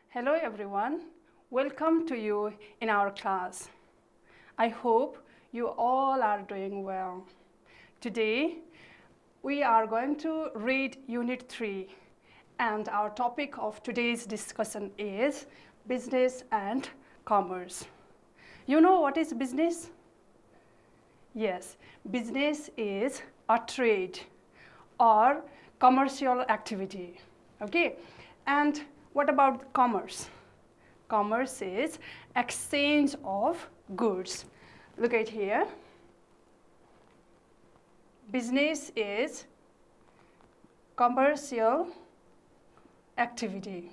Hello everyone, welcome to you in our class. I hope you all are doing well. Today we are going to read Unit 3 and our topic of today's discussion is business and commerce. You know what is business? Yes, business is a trade or commercial activity. Okay, and what about commerce? Commerce is exchange of goods. Look at here. Business is commercial activity.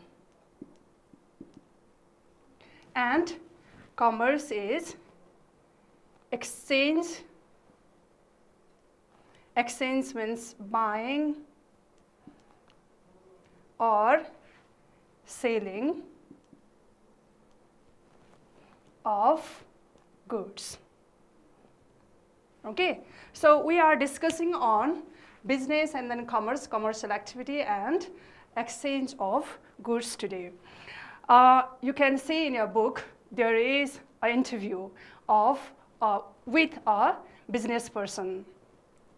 And commerce is exchange. Exchange means buying or selling of goods. Okay, so we are discussing on business and then commerce, commercial activity and exchange of goods today. You can see in your book there is an interview of with a business person.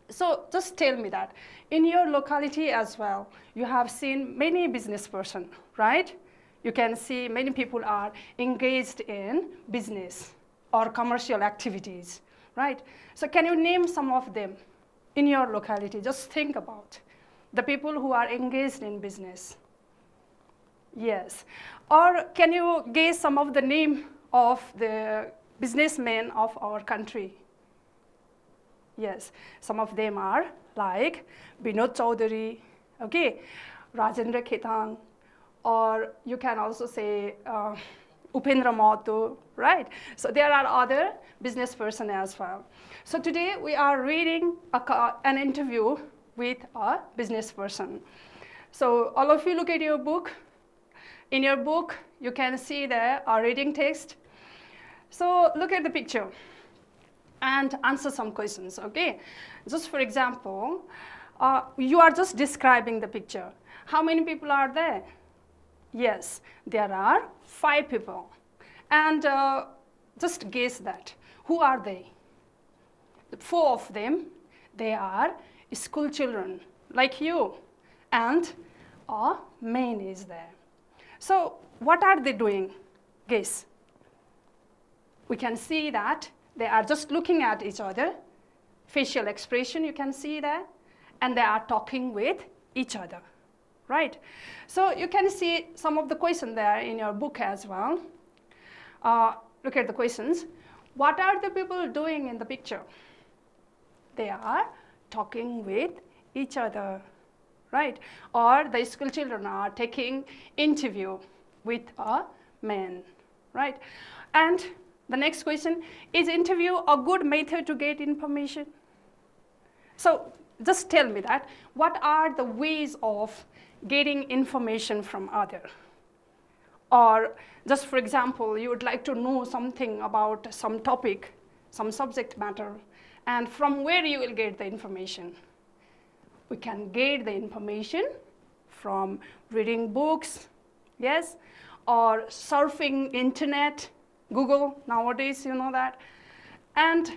So just tell me that in your locality as well, you have seen many business person, right? You can see many people are engaged in business or commercial activities, right? So can you name some of them in your locality? Just think about the people who are engaged in business. Yes. Or can you guess some of the name of the businessmen of our country? Yes, some of them are like Binod Chaudhary, okay, Rajendra Khetang, or you can also say Upendra Mahato, right? So there are other business person as well. So today we are reading an interview with a business person. So all of you look at your book. In your book, you can see there a reading text. So look at the picture and answer some questions, okay? Just for example, you are just describing the picture. How many people are there? Yes, there are 5 people. And just guess that. Who are they? 4 of them, they are school children, like you. And a man is there. So what are they doing? Guess. We can see that they are just looking at each other, facial expression you can see there, and they are talking with each other, right? So you can see some of the questions there in your book as well. Look at the questions. What are the people doing in the picture? They are talking with each other, right? Or the school children are taking interview with a man, right? And the next question, is interview a good method to get information? So just tell me that. What are the ways of getting information from other? Or just for example, you would like to know something about some topic, some subject matter, and from where you will get the information? We can get the information from reading books, yes, or surfing internet, Google nowadays, you know that, and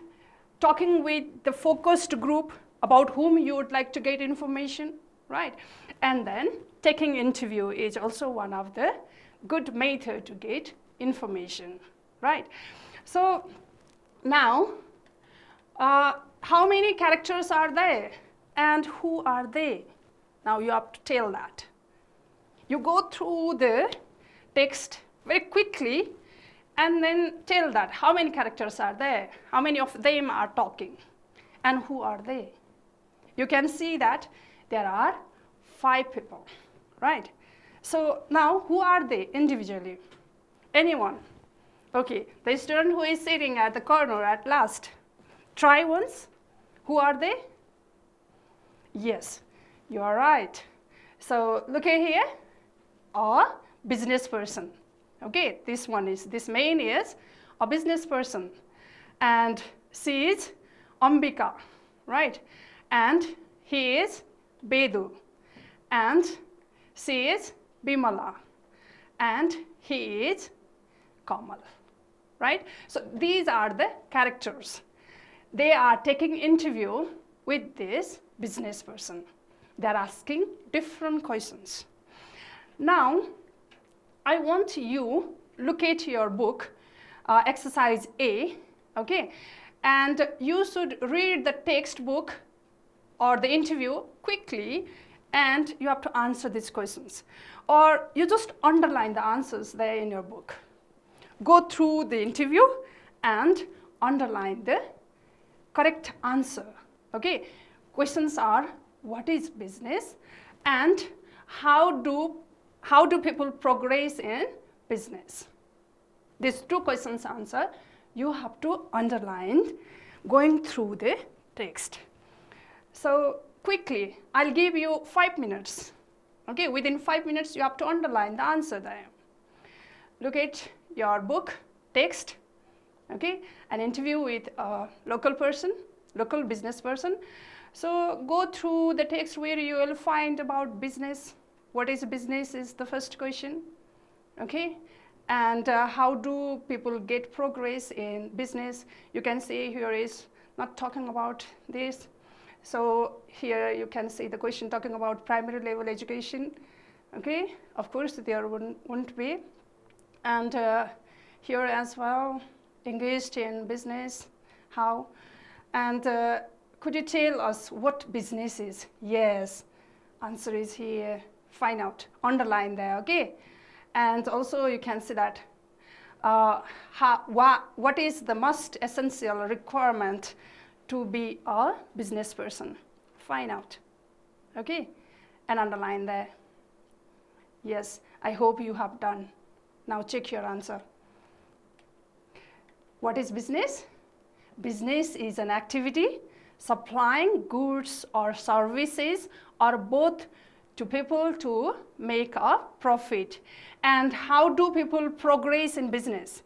talking with the focused group about whom you would like to get information, right? And then taking interview is also one of the good method to get information, right? So now, how many characters are there and who are they? Now you have to tell that. You go through the text very quickly and then tell that how many characters are there, how many of them are talking, and who are they? You can see that there are 5 people, right? So now, who are they individually? Anyone? Okay, the student who is sitting at the corner at last. Try once. Who are they? Yes, you are right. So look at here, a business person. Okay, this man is a business person, and she is Ambika, right? And he is Bedu, and she is Bimala, and he is Kamal, right? So these are the characters. They are taking interview with this business person. They are asking different questions. Now, I want you look at your book, exercise A, okay? And you should read the textbook or the interview quickly, and you have to answer these questions. Or you just underline the answers there in your book. Go through the interview and underline the correct answer, okay? Questions are, what is business, and how do people progress in business? These two questions answer, you have to underline going through the text. So quickly, I'll give you 5 minutes. Okay, within 5 minutes, you have to underline the answer there. Look at your book, text, okay, an interview with a local person, local business person. So go through the text where you will find about business. What is business is the first question, okay? And how do people get progress in business? You can see here is not talking about this. So here you can see the question talking about primary level education, okay? Of course, there won't be. And here as well, engaged in business, how? And could you tell us what business is? Yes, answer is here, find out, underline there, okay? And also you can see that what is the most essential requirement to be a business person? Find out, okay? And underline there. Yes, I hope you have done. Now check your answer. What is business? Business is an activity supplying goods or services or both to people to make a profit. And how do people progress in business?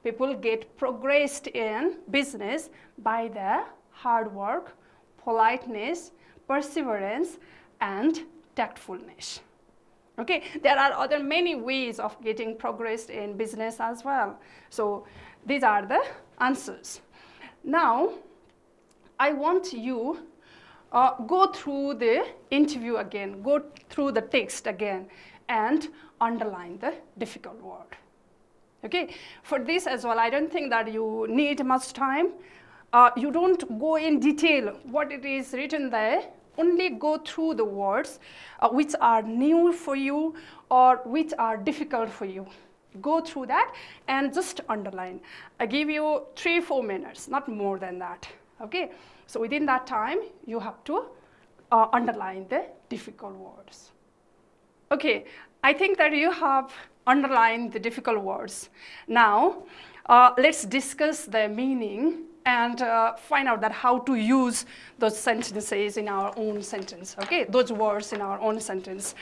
People get progressed in business by their hard work, politeness, perseverance, and tactfulness. Okay, there are other many ways of getting progressed in business as well. So these are the answers. Now, I want you go through the interview again, go through the text again, and underline the difficult word. Okay, for this as well, I don't think that you need much time. You don't go in detail what it is written there. Only go through the words which are new for you or which are difficult for you. Go through that and just underline. I give you 3-4 minutes, not more than that. Okay, so within that time, you have to underline the difficult words. Okay, I think that you have underlined the difficult words. Now, let's discuss the meaning and find out that how to use those sentences in our own sentence, okay? Those words in our own sentence.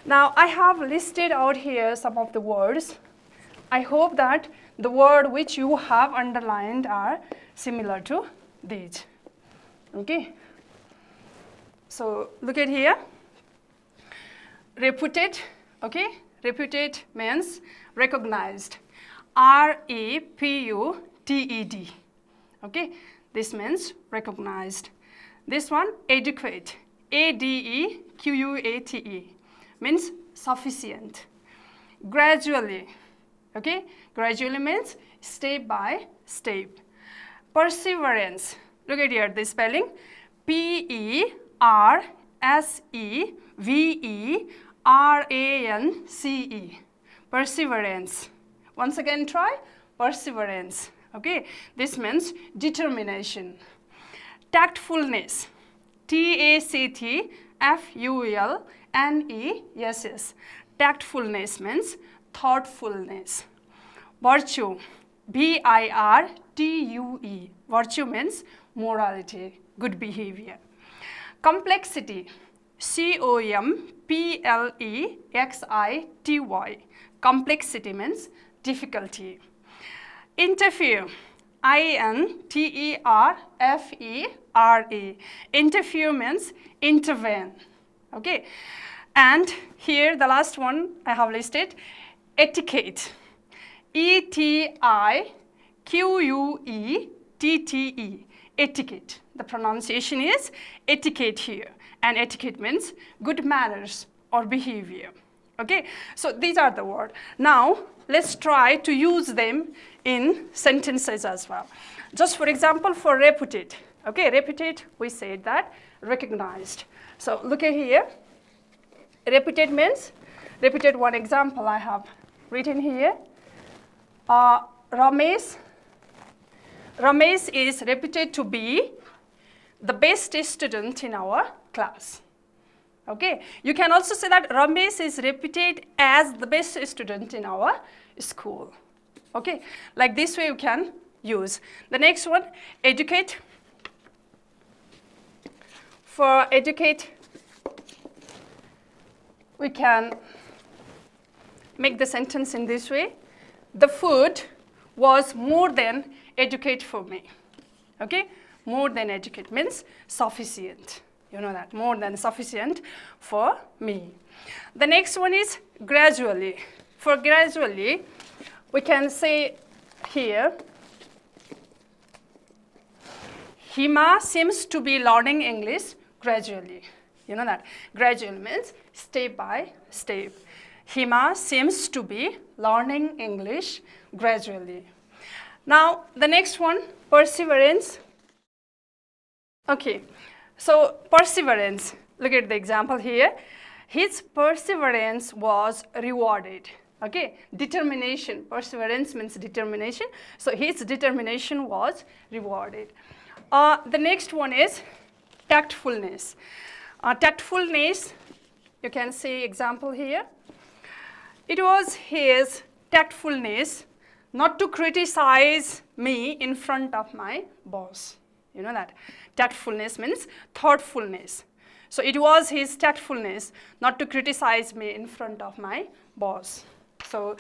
Now, I have listed out here some of the words. I hope that the word which you have underlined are similar to these, okay? So, look at here. Reputed, okay? Reputed means recognized. R-E-P-U-T-E-D. Okay, this means recognized. This one, adequate. A-D-E-Q-U-A-T-E means sufficient. Gradually, okay? Gradually means step by step. Perseverance, look at here, the spelling. P-E-R-S-E-V-E-R-A-N-C-E. Perseverance. Once again, try perseverance. Okay, this means determination. Tactfulness, T-A-C-T-F-U-L-N-E-S-S. Tactfulness means thoughtfulness. Virtue, V-I-R-T-U-E. Virtue means morality, good behavior. Complexity, C-O-M-P-L-E-X-I-T-Y. Complexity means difficulty. Interfere, I-N-T-E-R-F-E-R-A. Interfere means intervene, okay? And here the last one I have listed, etiquette. E-T-I-Q-U-E-T-T-E. Etiquette. The pronunciation is etiquette here. And etiquette means good manners or behavior. Okay, so these are the words. Now, let's try to use them in sentences as well. Just for example, for reputed. Okay, reputed, we said that, recognized. So look at here. Reputed means, reputed, one example I have written here. Ramesh is reputed to be the best student in our class. Okay, you can also say that Ramesh is reputed as the best student in our school. Okay, like this way you can use. The next one, educate. For educate, we can make the sentence in this way. The food was more than adequate for me. Okay, more than adequate means sufficient. You know that, more than sufficient for me. The next one is gradually. For gradually, we can say here, Hima seems to be learning English gradually. You know that, gradual means step by step. Hima seems to be learning English gradually. Now, the next one, perseverance. Okay, so perseverance, look at the example here. His perseverance was rewarded. Okay, determination, perseverance means determination. So his determination was rewarded. The next one is tactfulness. Tactfulness, you can see example here. It was his tactfulness not to criticize me in front of my boss. You know that. Tactfulness means thoughtfulness. So it was his tactfulness not to criticize me in front of my boss. So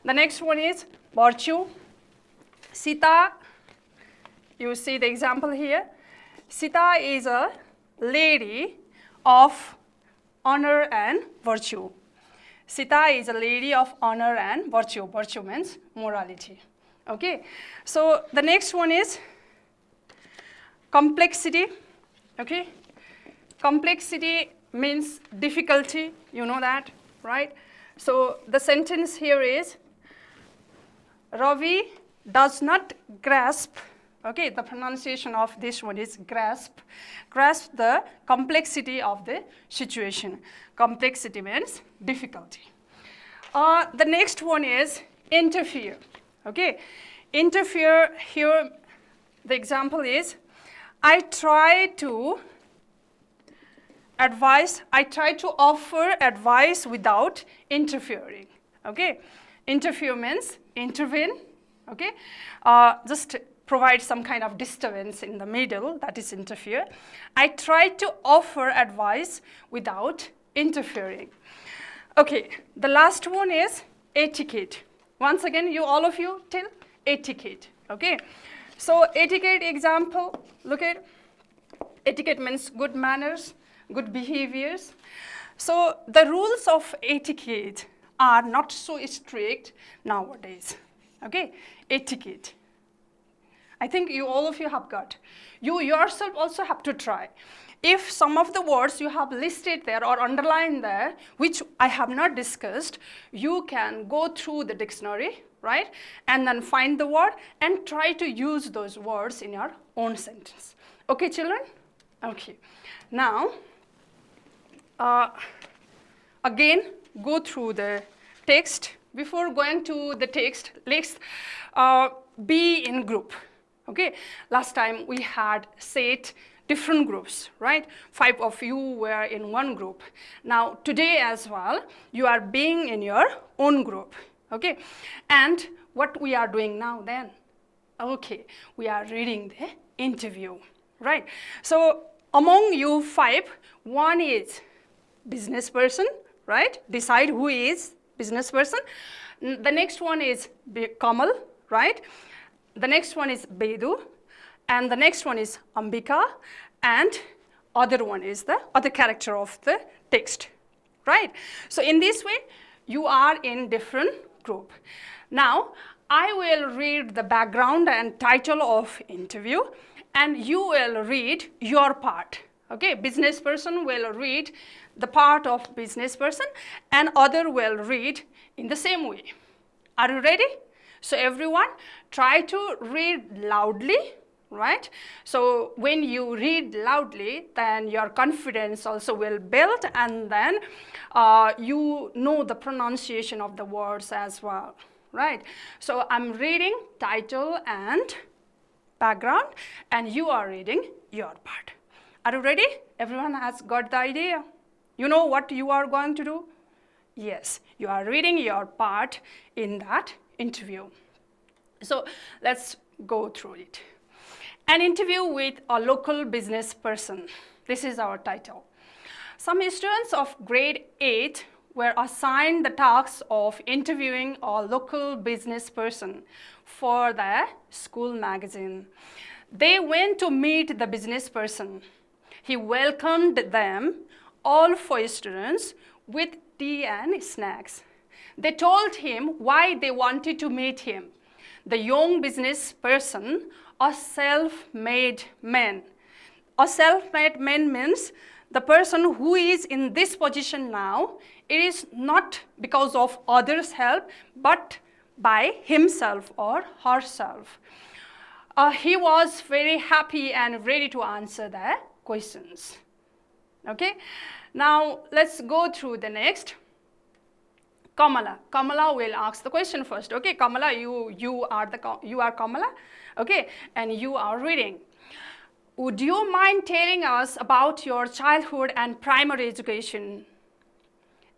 the next one is virtue. Sita, you see the example here. Sita is a lady of honor and virtue. Sita is a lady of honor and virtue. Virtue means morality. Okay, so the next one is complexity. Okay, complexity means difficulty. You know that, right? So the sentence here is, Ravi does not grasp. Okay, the pronunciation of this one is grasp. Grasp the complexity of the situation. Complexity means difficulty. The next one is interfere. Okay, interfere here, the example is, I try to offer advice without interfering. Okay, interfere means intervene. Okay, just provide some kind of disturbance in the middle, that is interfere. I try to offer advice without interfering. Okay, the last one is etiquette. Once again, all of you tell etiquette. Okay, so etiquette example, look at etiquette means good manners, good behaviors. So the rules of etiquette are not so strict nowadays. Okay, etiquette. I think all of you have got. You yourself also have to try. If some of the words you have listed there or underlined there, which I have not discussed, you can go through the dictionary, right? And then find the word and try to use those words in your own sentence. Okay, children? Okay. Now, again, go through the text. Before going to the text, let's be in group. Okay, last time we had said different groups, right? 5 of you were in one group. Now, today as well, you are being in your own group, okay? And what we are doing now then? Okay, we are reading the interview, right? So, among you 5, one is business person, right? Decide who is business person. The next one is Kamal, right? The next one is Bedu, and the next one is Ambika, and other one is the other character of the text, right? So in this way, you are in different group. Now, I will read the background and title of interview, and you will read your part. Okay, business person will read the part of business person, and other will read in the same way. Are you ready? So everyone, try to read loudly, right? So when you read loudly, then your confidence also will build, and then you know the pronunciation of the words as well, right? So I'm reading title and background, and you are reading your part. Are you ready? Everyone has got the idea? You know what you are going to do? Yes, you are reading your part in that interview. So let's go through it. An interview with a local business person. This is our title. Some students of grade 8 were assigned the task of interviewing a local business person for their school magazine. They went to meet the business person. He welcomed them, all 4 students, with tea and snacks. They told him why they wanted to meet him. The young business person, a self-made man. A self-made man means the person who is in this position now, it is not because of others' help, but by himself or herself. He was very happy and ready to answer the questions. Okay, now let's go through the next. Kamala. Kamala will ask the question first. Okay, Kamala, you are Kamala. Okay, and you are reading. Would you mind telling us about your childhood and primary education?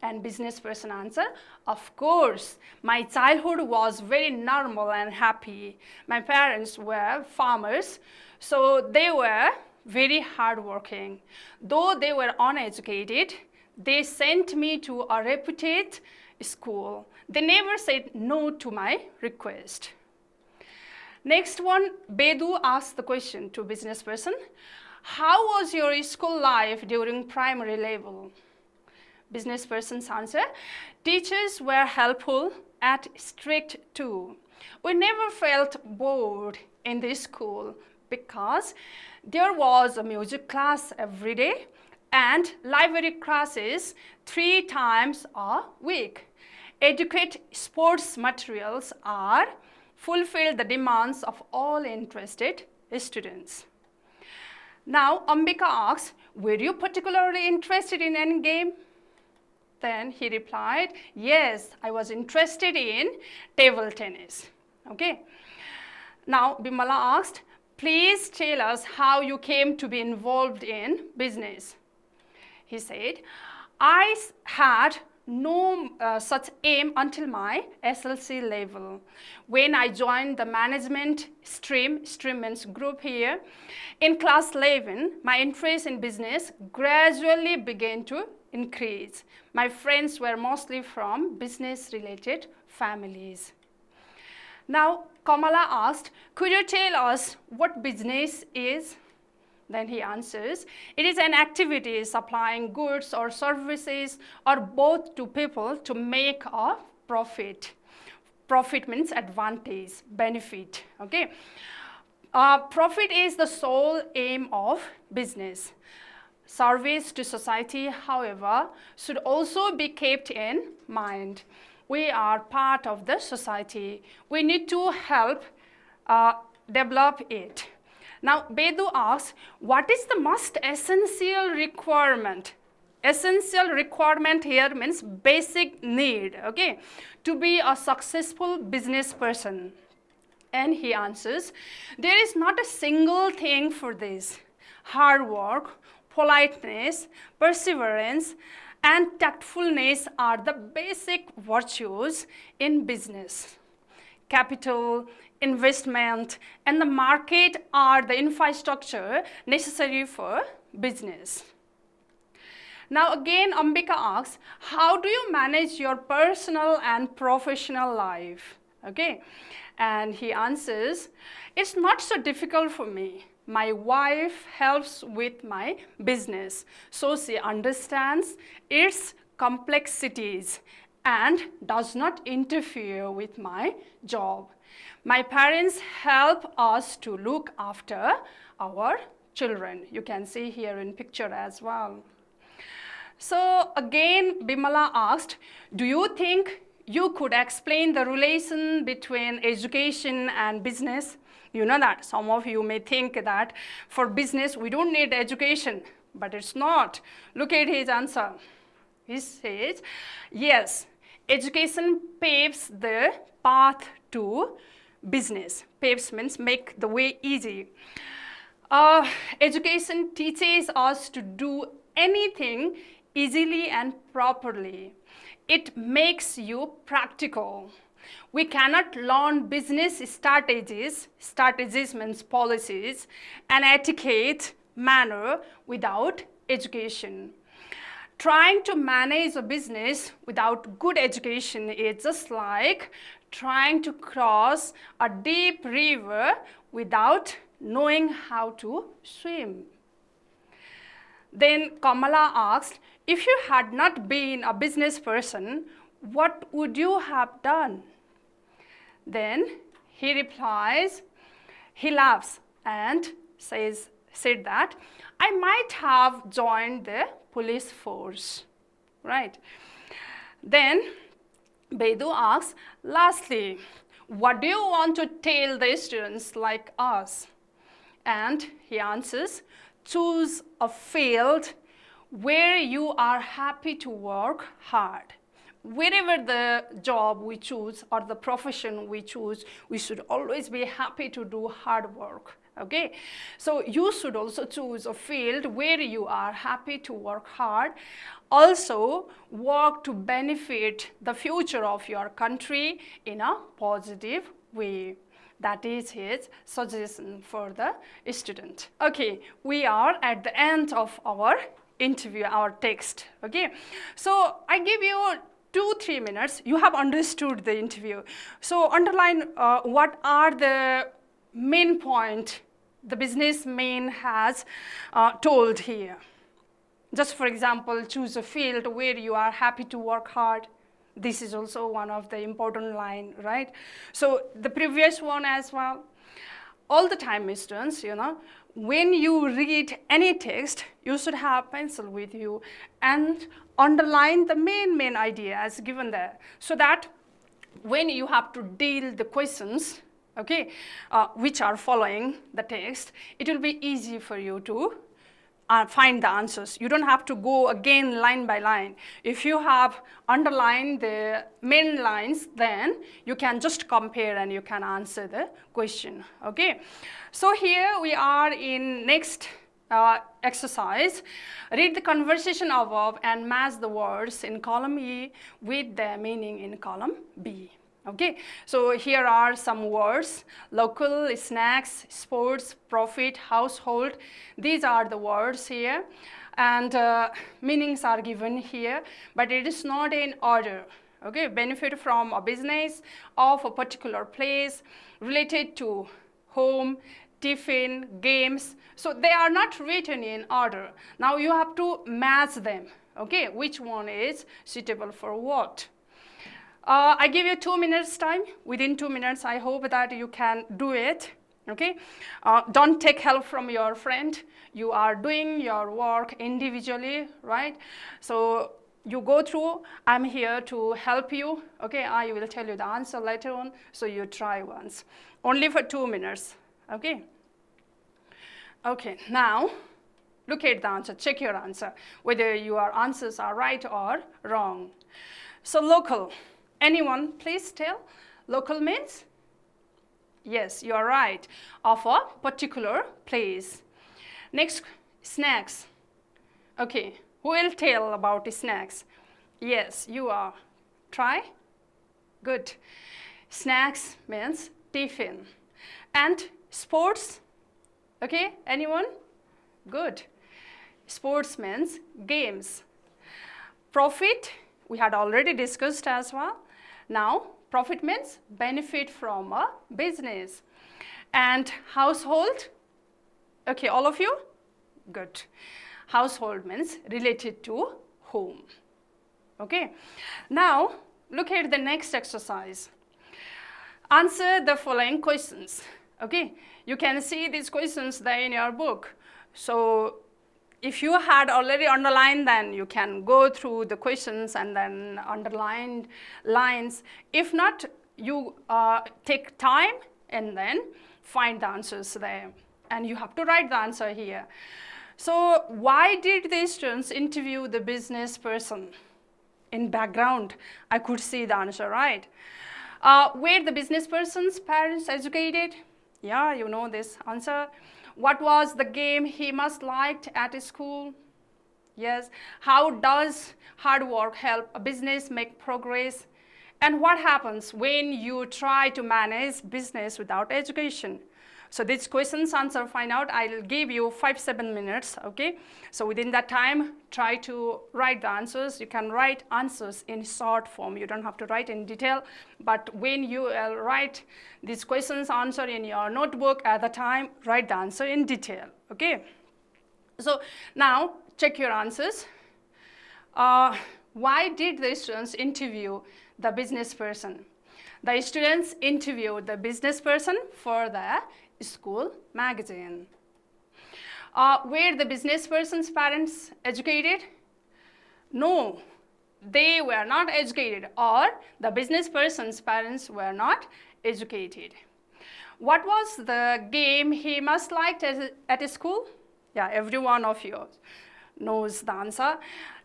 And business person answer, of course, my childhood was very normal and happy. My parents were farmers, so they were very hardworking. Though they were uneducated, they sent me to a reputed school. They never said no to my request. Next one, Bedu asked the question to business person, how was your school life during primary level? Business person's answer, teachers were helpful and strict too. We never felt bored in this school because there was a music class every day and library classes 3 times a week. Adequate sports materials are fulfill the demands of all interested students. Now, Ambika asks, were you particularly interested in any game? Then he replied, yes, I was interested in table tennis. Okay. Now, Bimala asked, please tell us how you came to be involved in business. He said, I had no such aim until my SLC level. When I joined the management stream means group here, in class 11, my interest in business gradually began to increase. My friends were mostly from business-related families. Now, Kamala asked, could you tell us what business is? Then he answers, it is an activity supplying goods or services or both to people to make a profit. Profit means advantage, benefit, okay? Profit is the sole aim of business. Service to society, however, should also be kept in mind. We are part of the society. We need to help develop it. Now, Bedu asks, what is the most essential requirement? Essential requirement here means basic need, okay, to be a successful business person. And he answers, there is not a single thing for this. Hard work, politeness, perseverance, and tactfulness are the basic virtues in business. Capital, investment, and the market are the infrastructure necessary for business. Now again, Ambika asks, how do you manage your personal and professional life? Okay, and he answers, it's not so difficult for me. My wife helps with my business, so she understands its complexities and does not interfere with my job. My parents help us to look after our children. You can see here in picture as well. So again, Bimala asked, do you think you could explain the relation between education and business? You know that some of you may think that for business we don't need education, but it's not. Look at his answer. He says, yes, education paves the path to business. Paves means make the way easy. Education teaches us to do anything easily and properly. It makes you practical. We cannot learn business strategies means policies, and etiquette, manner without education. Trying to manage a business without good education is just like trying to cross a deep river without knowing how to swim. Then Kamala asked, if you had not been a business person, what would you have done? Then he replies, he laughs and said that, I might have joined the police force, right? Then Bedu asks, lastly, what do you want to tell the students like us? And he answers, choose a field where you are happy to work hard. Wherever the job we choose or the profession we choose, we should always be happy to do hard work. Okay, so you should also choose a field where you are happy to work hard. Also, work to benefit the future of your country in a positive way. That is his suggestion for the student. Okay, we are at the end of our interview, our text. Okay, so I give you 2-3 minutes. You have understood the interview. So underline what are the main point the businessman has told here. Just for example, choose a field where you are happy to work hard. This is also one of the important line, right? So the previous one as well. All the time, students, you know, when you read any text, you should have pencil with you and underline the main idea as given there, so that when you have to deal the questions, okay, which are following the text, it will be easy for you to find the answers. You don't have to go again line by line. If you have underlined the main lines, then you can just compare and you can answer the question. Okay, so here we are in next exercise. Read the conversation above and match the words in column E with their meaning in column B. Okay, so here are some words: local, snacks, sports, profit, household. These are the words here, and meanings are given here, but it is not in order. Okay, benefit from a business of a particular place, related to home, tiffin, games. So they are not written in order. Now you have to match them. Okay, which one is suitable for what? I give you 2 minutes time. Within 2 minutes, I hope that you can do it. Okay, don't take help from your friend. You are doing your work individually, right? So you go through. I'm here to help you. Okay, I will tell you the answer later on. So you try once, only for 2 minutes. Okay. Okay, now look at the answer. Check your answer whether your answers are right or wrong. So local. Anyone, please tell. Local means? Yes, you are right. Of a particular place. Next, snacks. Okay, who will tell about snacks? Yes, you are. Try. Good. Snacks means tiffin. And sports? Okay, anyone? Good. Sports means games. Profit, we had already discussed as well. Now, profit means benefit from a business. And household, okay, all of you? Good. Household means related to home. Okay. Now, look at the next exercise. Answer the following questions. Okay, you can see these questions there in your book. So if you had already underlined, then you can go through the questions and then underline lines. If not, you take time and then find the answers there. And you have to write the answer here. So why did the students interview the business person? In background, I could see the answer, right? Were the business person's parents educated? Yeah, you know this answer. What was the game he must liked at school? Yes. How does hard work help a business make progress? And what happens when you try to manage business without education? So these questions answer find out. I'll give you 5-7 minutes, okay? So within that time, try to write the answers. You can write answers in short form. You don't have to write in detail. But when you write these questions answer in your notebook at the time, write the answer in detail, okay? So now check your answers. Why did the students interview the business person? The students interviewed the business person for the school magazine. Were the business person's parents educated? No, they were not educated, or the business person's parents were not educated. What was the game he must liked at school? Yeah, every one of you knows the answer.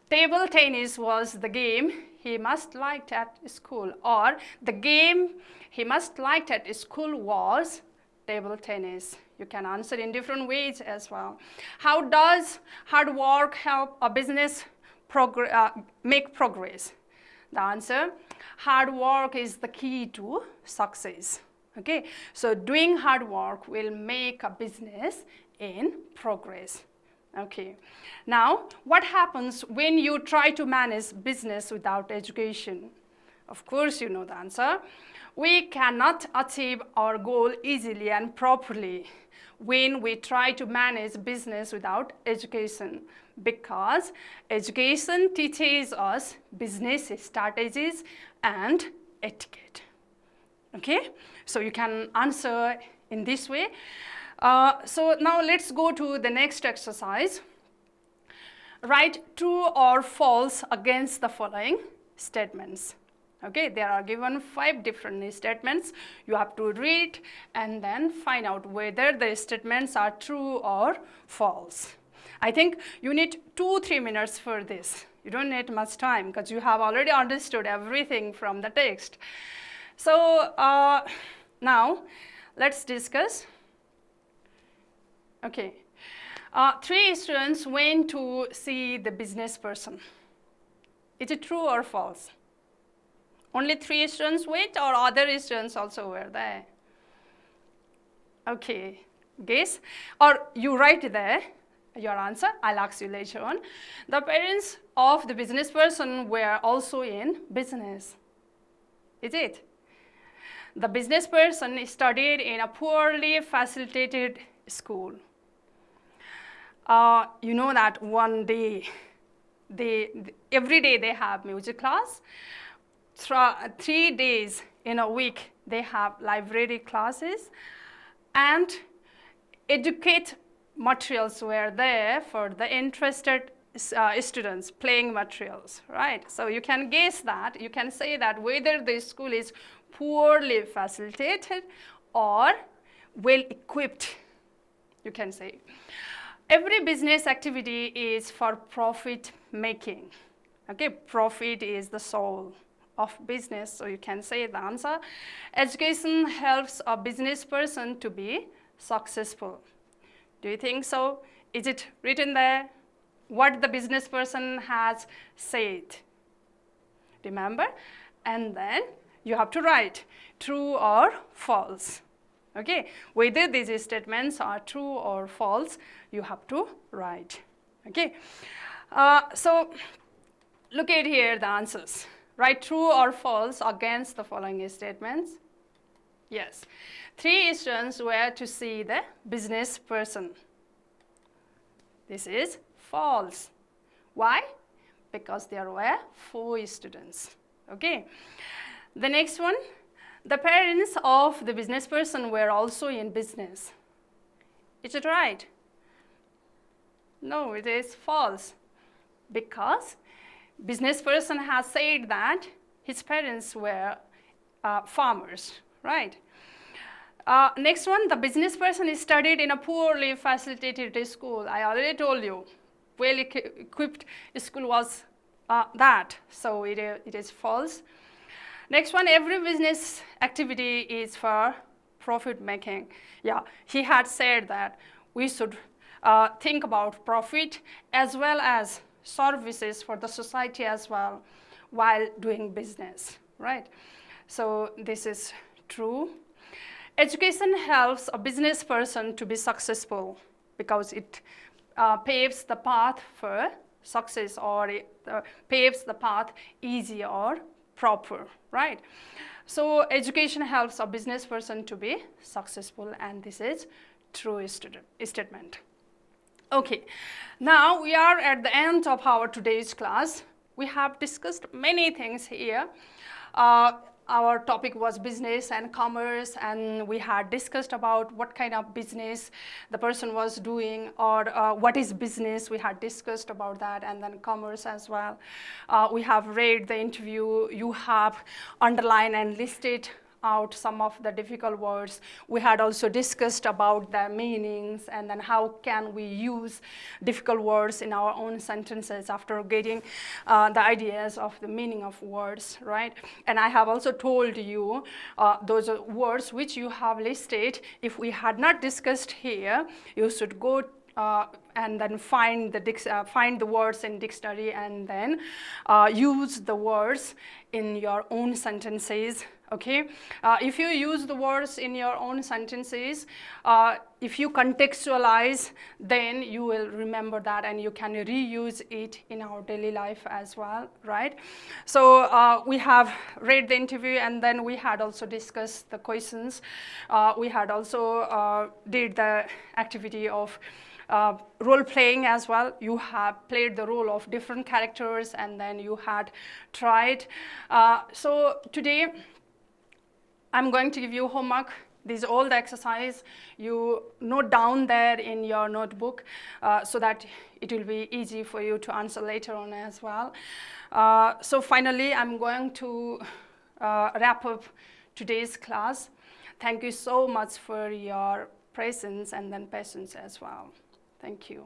Table tennis was the game he must liked at school, or the game he must liked at school was table tennis. You can answer in different ways as well. How does hard work help a business make progress? The answer, hard work is the key to success. Okay, so doing hard work will make a business in progress. Okay, now what happens when you try to manage business without education? Of course, you know the answer. We cannot achieve our goal easily and properly when we try to manage business without education, because education teaches us business strategies and etiquette. Okay, so you can answer in this way. So now let's go to the next exercise. Write true or false against the following statements. Okay, there are given 5 different statements. You have to read and then find out whether the statements are true or false. I think you need 2-3 minutes for this. You don't need much time because you have already understood everything from the text. So now let's discuss. Okay, 3 students went to see the business person. Is it true or false? Only 3 students went, or other students also were there? Okay, guess. Or you write there your answer. I'll ask you later on. The parents of the business person were also in business. Is it? The business person studied in a poorly facilitated school. You know that one day, every day they have music class. 3 days in a week they have library classes, and educate materials were there for the interested students, playing materials, right? So you can guess that, you can say that whether the school is poorly facilitated or well equipped, you can say. Every business activity is for profit making. Okay, profit is the soul of business, so you can say the answer. Education helps a business person to be successful. Do you think so? Is it written there? What the business person has said. Remember? And then you have to write true or false. Okay, whether these statements are true or false, you have to write. Okay, so look at here the answers. Write true or false against the following statements. Yes, 3 students were to see the business person. This is false. Why? Because there were 4 students. Okay. The next one, the parents of the business person were also in business. Is it right? No, it is false, because business person has said that his parents were farmers, right? Next one, the business person studied in a poorly facilitated school. I already told you, well equipped school was that, so it is false. Next one, every business activity is for profit making. Yeah, he had said that we should think about profit as well as services for the society as well while doing business, right? So this is true. Education helps a business person to be successful because it paves the path for success, or it paves the path easy or proper, right? So education helps a business person to be successful, and this is true statement. Okay, now we are at the end of our today's class. We have discussed many things here. Our topic was business and commerce, and we had discussed about what kind of business the person was doing, or what is business. We had discussed about that, and then commerce as well. We have read the interview. You have underlined and listed out some of the difficult words. We had also discussed about their meanings, and then how can we use difficult words in our own sentences after getting the ideas of the meaning of words, right? And I have also told you those words which you have listed, if we had not discussed here, you should go and then find the words in dictionary, and then use the words in your own sentences. Okay, if you use the words in your own sentences, if you contextualize, then you will remember that, and you can reuse it in our daily life as well, right? So we have read the interview, and then we had also discussed the questions. We had also did the activity of role playing as well. You have played the role of different characters, and then you had tried. So today I'm going to give you homework. These are all the exercise. You note down there in your notebook so that it will be easy for you to answer later on as well. So finally, I'm going to wrap up today's class. Thank you so much for your presence and then patience as well. Thank you.